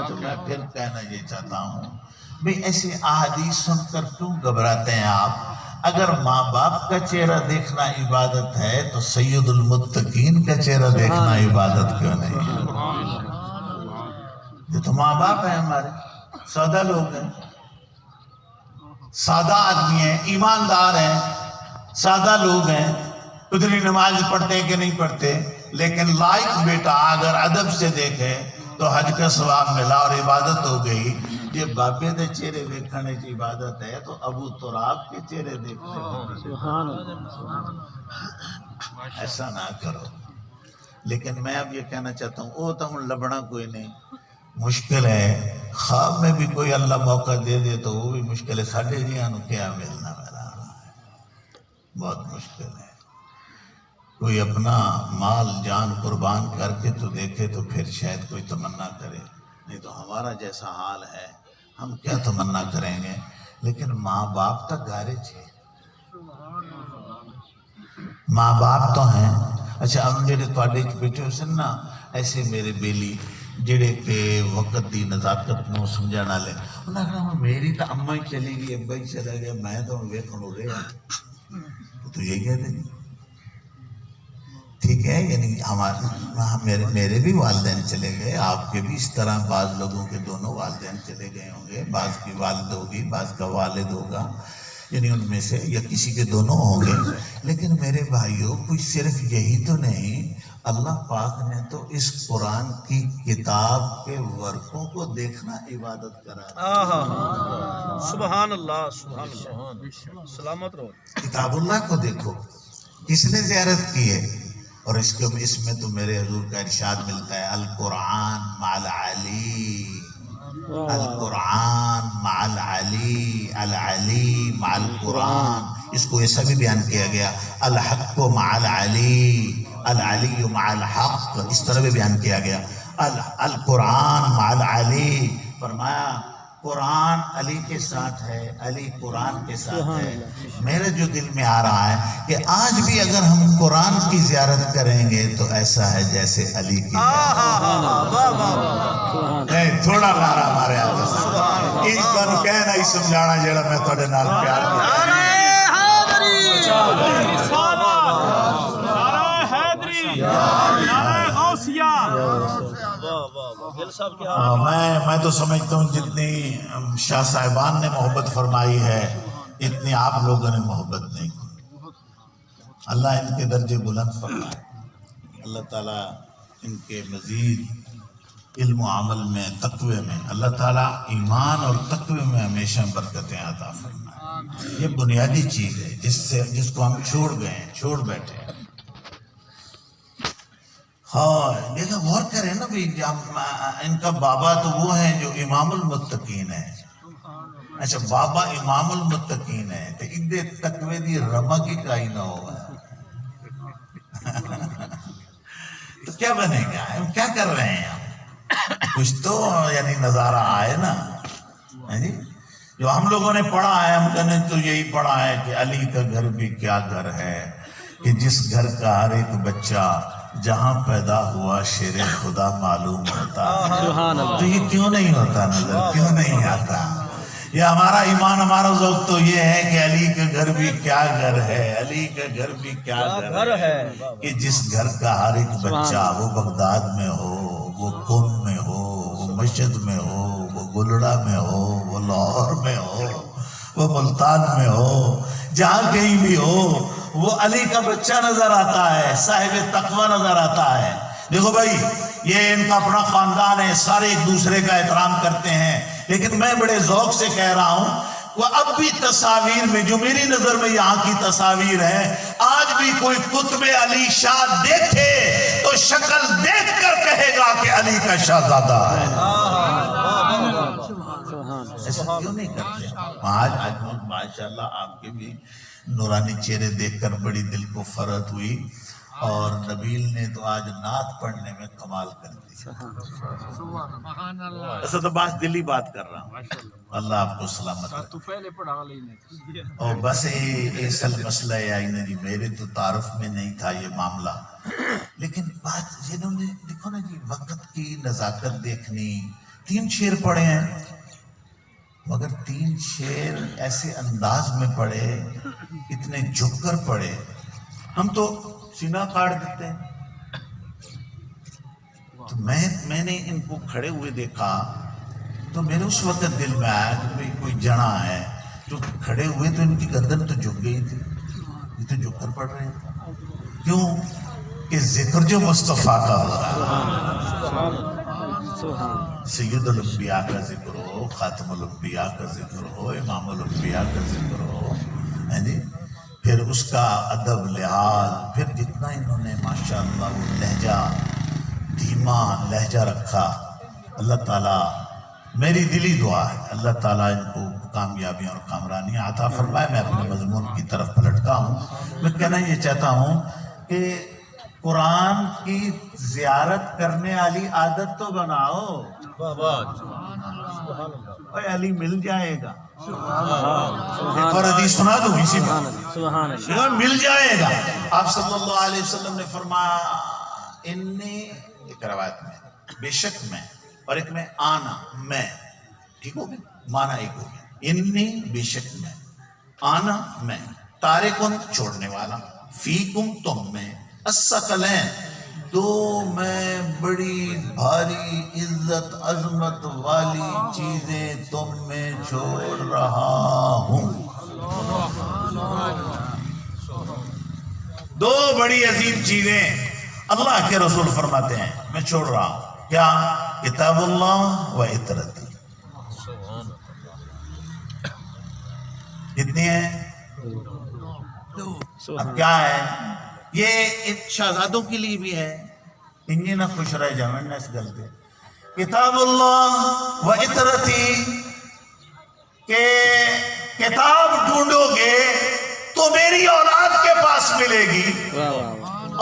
تو میں پھر کہنا یہ چاہتا ہوں بھئی ایسی احادیث سن کر کیوں گھبراتے ہیں آپ؟ اگر ماں باپ کا چہرہ دیکھنا عبادت ہے تو سید المتقین کا چہرہ دیکھنا عبادت کیوں نہیں؟ یہ تو ماں باپ ہیں ہمارے، سادہ لوگ ہیں، سادہ آدمی ہیں، ایماندار ہیں، سادہ لوگ ہیں، اتنی نماز پڑھتے ہیں کہ نہیں پڑھتے، لیکن لائق بیٹا اگر ادب سے دیکھے تو حج کا ثواب ملا اور عبادت ہو گئی۔ یہ بابے دے چہرے دیکھنے کی عبادت ہے تو ابو تراب کے چہرے دیکھنے ایسا نہ کرو۔ لیکن میں اب یہ کہنا چاہتا ہوں او تو ہوں لبنا کوئی نہیں، مشکل ہے، خواب میں بھی کوئی اللہ موقع دے دے تو وہ بھی مشکل ہے، ساڑھے جیاں نو کیا ملنا میرا بہت مشکل ہے۔ کوئی اپنا مال جان قربان کر کے تو دیکھے تو پھر شاید کوئی تمنا کرے، نہیں تو ہمارا جیسا حال ہے ہم کیا تمنا کریں گے۔ لیکن ماں باپ تک گارج ہے، ماں باپ تو ہیں۔ اچھا اب جڑے تواڈے بیٹے ہو سن نا ایسے میرے بیلی جڑے کہ وقت دی نزاکت نو سمجھانا لے انہاں کہا میری تو اماں ہی چلی گئی ابا ہی چلا گیا میں تو ویکھن ہو رہا تو یہ کہتے ہیں ٹھیک ہے، یعنی ہمارے میرے بھی والدین چلے گئے، آپ کے بھی اس طرح بعض لوگوں کے دونوں والدین چلے گئے ہوں گے، بعض کی والد ہوگی بعض کا والد ہوگا، یعنی ان میں سے یا کسی کے دونوں ہوں گے۔ لیکن میرے بھائیوں کوئی صرف یہی تو نہیں، اللہ پاک نے تو اس قرآن کی کتاب کے ورقوں کو دیکھنا عبادت کرا۔ سبحان اللہ سبحان اللہ، سلامت رہو۔ کتاب اللہ کو دیکھو، کس نے زیارت کی ہے؟ اور اس میں تو میرے حضور کا ارشاد ملتا ہے القرآن مع العلی، القرآن مع العلی، العلی مع القرآن۔ اس کو ایسا بھی بیان کیا گیا الحق مع العلی، العلی مع الحق، اس طرح بھی بیان کیا گیا القرآن مع العلی۔ فرمایا قرآن علی کے ساتھ ہے، علی قرآن کے ساتھ ہے۔ میرے جو دل میں آ رہا ہے کہ آج بھی اگر ہم قرآن کی زیارت کریں گے تو ایسا ہے جیسے علی کی تھوڑا لارا ہمارے آگے اس پر کہنا ہی سمجھانا جڑا میں تھوڑے نال پیار کیا میں تو سمجھتا ہوں جتنی شاہ صاحبان نے محبت فرمائی ہے اتنی آپ لوگوں نے محبت نہیں کی۔ اللہ ان کے درجے بلند فرمائے، اللہ تعالیٰ ان کے مزید علم و عمل میں تقوی میں اللہ تعالیٰ ایمان اور تقوی میں ہمیشہ برکتیں عطا فرمائے۔ یہ بنیادی چیز ہے جس کو ہم چھوڑ گئے ہیں، چھوڑ بیٹھے ہیں۔ ہاں دیکھا غور کریں نا بھی ان کا بابا تو وہ ہیں جو امام المتقین ہے۔ اچھا بابا امام المتقین ہے تو ادھے تقوی دی رمق ہی کائی نہ ہوگا تو کیا بنے گا؟ ہم کیا کر رہے ہیں؟ ہم کچھ تو یعنی نظارہ آئے نا جی جو ہم لوگوں نے پڑھا ہے، ہم نے تو یہی پڑھا ہے کہ علی کا گھر بھی کیا گھر ہے کہ جس گھر کا ہر ایک بچہ جہاں پیدا ہوا شیر خدا معلوم ہوتا ہے۔ تو یہ کیوں نہیں ہوتا نظر، کیوں نہیں آتا؟ یہ ہمارا ایمان ہمارا ذوق تو یہ ہے کہ علی کا گھر بھی کیا گھر ہے، علی کا گھر بھی کیا گھر ہے کہ جس گھر کا ہر ایک بچہ وہ بغداد میں ہو، وہ قم میں ہو، وہ مشہد میں ہو، وہ گلڑا میں ہو، وہ لاہور میں ہو، وہ ملتان میں ہو، جہاں کہیں بھی ہو وہ علی کا بچہ نظر آتا ہے، صاحب تقوی نظر آتا ہے۔ دیکھو بھائی یہ ان کا اپنا خاندان ہے، سارے ایک دوسرے کا احترام کرتے ہیں، لیکن میں بڑے ذوق سے کہہ رہا ہوں وہ اب بھی تصاویر میں جو میری نظر میں یہاں کی تصاویر ہیں، آج بھی کوئی قطب علی شاہ دیکھے تو شکل دیکھ کر کہے گا کہ علی کا شہزادہ ہے۔ ایسا کیوں نہیں کرتے؟ آج ماشاءاللہ آپ کے بھی نورانی چہرے دیکھ کر بڑی دل کو فرحت ہوئی، اور نبیل نے تو آج نعت پڑھنے میں کمال کر دی۔ ایسا تو بات دلی بات کر رہا ہوں، اللہ آپ کو سلامت رکھے۔ اور بس اصل مسئلہ ہے جی میرے تو تعارف میں نہیں تھا یہ معاملہ، لیکن بات جنہوں نے دیکھو نا جی وقت کی نزاکت دیکھنی، 3 شعر پڑھے ہیں، مگر 3 شعر ایسے انداز میں پڑھے، اتنے جھک کر پڑھے، ہم تو سینہ کاٹ دیتے ہیں۔ تو میں نے ان کو کھڑے ہوئے دیکھا تو میرے اس وقت دل میں آیا کہ بھئی کوئی جنا ہے، جو کھڑے ہوئے تو ان کی گردن تو جھک گئی تھی، یہ تو جھک کر پڑھ رہے ہیں۔ کیوں کہ ذکر جو مصطفیٰ کا ہو رہا ہے، سید الانبیاء کا ذکر ہو، خاتم الانبیاء کا ذکر ہو، امام الانبیاء کا ذکر ہو، جی پھر اس کا ادب لحاظ، پھر جتنا انہوں نے ماشاءاللہ وہ لہجہ، دھیما لہجہ رکھا۔ اللہ تعالیٰ، میری دلی دعا ہے اللہ تعالیٰ ان کو کامیابیاں اور کامرانیاں عطا فرمائے۔ میں اپنے مضمون کی طرف پلٹتا ہوں، میں کہنا یہ چاہتا ہوں کہ قرآن کی زیارت کرنے والی عادت تو بناؤ۔ اے علی مل جائے گا، ایک اور حدیث سنا دوں اسی میں، مل جائے گا۔ آپ صلی اللہ علیہ وسلم نے فرمایا انی، ایک روایت میں بے شک میں، اور ایک میں آنا میں، ٹھیک ہو گیا، معنی ایک ہو گیا، انی بے شک میں، آنا میں، تارکن چھوڑنے والا، فیکم تم میں، الثقلین دو میں بڑی بھاری عزت عظمت والی چیزیں تم میں چھوڑ رہا ہوں۔ دو بڑی عظیم چیزیں اللہ کے رسول فرماتے ہیں میں چھوڑ رہا ہوں، کیا؟ کتاب اللہ و اطرتی۔ کتنی ہیں؟ اب کیا ہے یہ شہزادوں کے لیے بھی ہے، انہیں نہ خوش رہ جائیں نہ اس گل پہ۔ کتاب اللہ و اطرتی، کہ کتاب ڈھونڈو گے تو میری اولاد کے پاس ملے گی،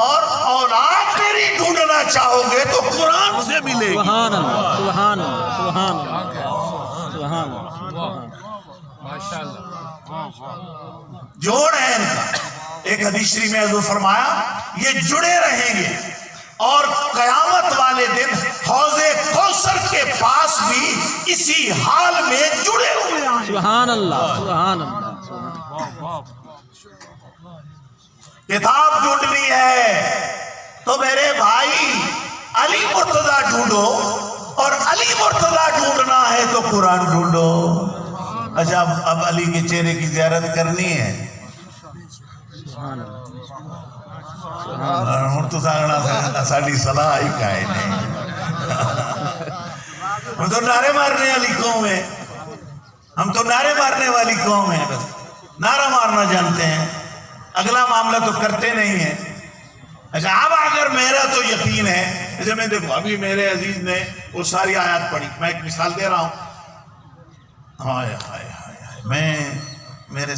اور اولاد میری ڈھونڈنا چاہو گے تو قرآن سے ملے گی۔ سبحان اللہ، سبحان اللہ، سبحان اللہ، سبحان اللہ، ماشاءاللہ۔ جوڑ ہے ان کا۔ ایک حدیث شریف میں حضور فرمایا یہ جڑے رہیں گے، اور قیامت والے دن حوض کوثر کے پاس بھی اسی حال میں جڑے ہوئے آئیں۔ سبحان اللہ، سبحان اللہ، سبحان اللہ۔ کتاب ڈھونڈنی ہے تو میرے بھائی علی مرتضیٰ ڈھونڈو، اور علی مرتضیٰ ڈھونڈنا ہے تو قرآن ڈھونڈو۔ اچھا اب علی کے چہرے کی زیارت کرنی ہے، ہوں تو ساڑی صلاح ہی کائے نہیں، ہم تو نعرے مارنے والی قوم ہے، ہم تو نعرے مارنے والی قوم ہے، بس نعرہ مارنا جانتے ہیں، اگلا معاملہ تو کرتے نہیں ہیں۔ اچھا اب اگر میرا تو یقین ہے، جیسے میں دیکھو ابھی میرے عزیز نے وہ ساری آیات پڑھی، میں ایک مثال دے رہا ہوں، ہائے ہائے ہائے، میں میرے